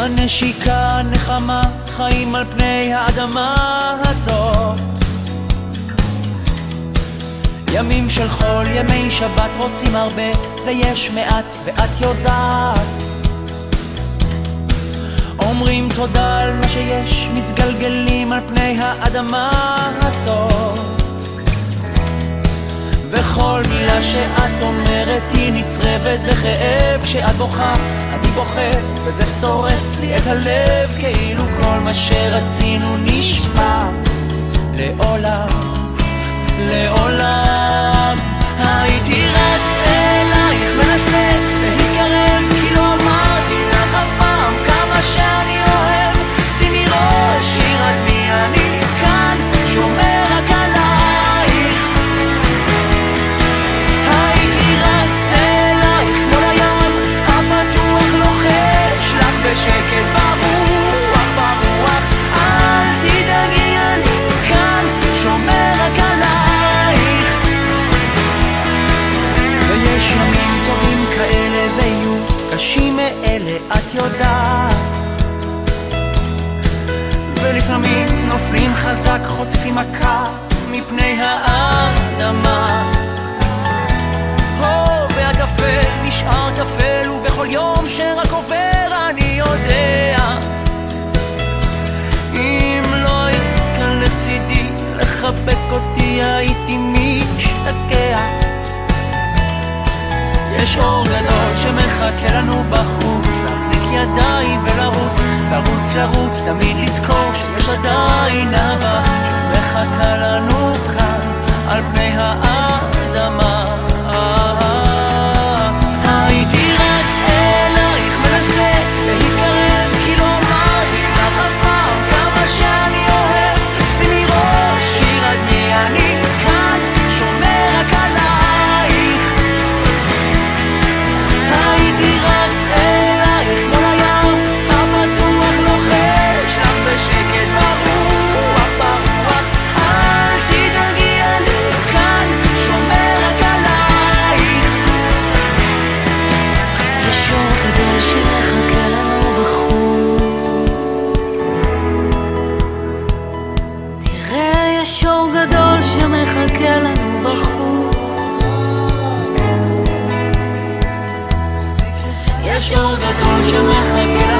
הנשיקה, נחמה, חיים על פני האדמה הזאת. ימים של חול, ימי שבת, רוצים הרבה ויש מעט, ואת יודעת. אומרים תודה על מה שיש, מתגלגלים על פני האדמה הזאת. וכל מילה שאת אומרת היא נצרבת בכאב. כשאת בוכה אני בוכה, וזה שורף לי את הלב, כאילו כל מה שרצינו נשמע לעולם, לעולם. הייתי רץ אלייך, מנסה להתקרב, כי לא אמרתי לך אף פעם כמה שאני אוהב. שימי ראש, שירת מי אני כאן, שומר רק עלייך. הייתי רץ אלייך מול הים הפתוח, לוחש לך בשקט ברוח, ברוח. אל תדאגי, אני כאן, שומר רק עלייך. ויש ימים טובים כאלה ויהיו קשים מאלה, את יודעת. ולפעמים נופלים חזק, חוטפים מכה מפני האדמה. והטפל נשאר טפל, ובכל יום שרק עובר אני יודע, אם לא היית כאן לצידי לחבק אותי הייתי משתגע. יש אור גדול שמחכה לנו בחוץ, להחזיק ידיים ולרוץ, לרוץ לרוץ, תמיד לזכור שיש עדיין אהבה שמחכה לנו כאן על פני האדמה. הייתי רץ אלייך, מנסה להתקרב, כי לא אמרתי לך אף פעם כמה שאני אוהב. שימי ראש, שירת מי אני כאן, שומר רק עלייך. הייתי רץ אלייך מול הים הפתוח, לוחש לך בשקט ברוח, ברוח. אל תדאגי, אני כאן, שומר רק עלייך. יש אור גדול שמחכה לנו בחוץ, תראה, יש אור גדול שמחכה לנו בחוץ. יש אור גדול שמחכה